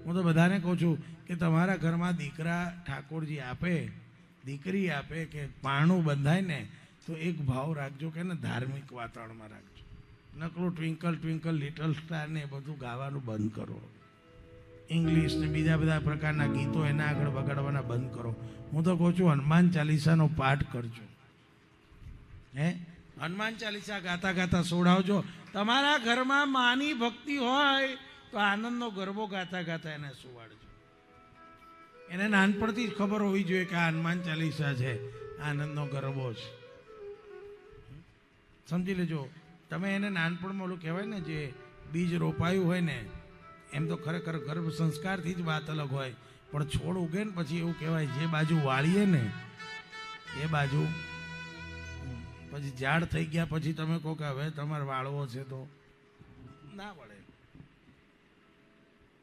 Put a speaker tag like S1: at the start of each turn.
S1: હું તો બધાને કહું છું કે તમારા ઘરમાં દીકરા ઠાકોરજી આપે, દીકરી આપે કે પારણું બંધાય ને તો એક ભાવ રાખજો કે ને ધાર્મિક વાતાવરણમાં રાખજો. નકરું ટ્વિંકલ ટ્વિંકલ લિટલ સ્ટાર ને એ બધું ગાવાનું બંધ કરો. ઇંગ્લિશ ને બીજા બધા પ્રકારના ગીતો એના આગળ વગાડવાના બંધ કરો. હું તો કહું છું હનુમાન ચાલીસાનો પાઠ કરજો. હનુમાન ચાલીસા ગાતા ગાતા સોડાવજો. તમારા ઘરમાં માની ભક્તિ હોય તો આનંદનો ગરબો ગાતા ગાતા એને સુવાડજો. એને નાનપણથી જ ખબર હોવી જોઈએ કે આ હનુમાન ચાલીસા છે, આનંદનો ગરબો છે. સમજી લેજો. તમે એને નાનપણમાં ઓલું કહેવાય ને જે બીજ રોપાયું હોય ને, એમ તો ખરેખર ગર્ભ સંસ્કારથી જ વાત અલગ હોય, પણ છોડ ઉગે ને પછી એવું કહેવાય જે બાજુ વાળીએ ને એ બાજુ પછી ઝાડ થઈ ગયા પછી તમે કહો કે હવે તમારે વાળવો છે તો ના વળે.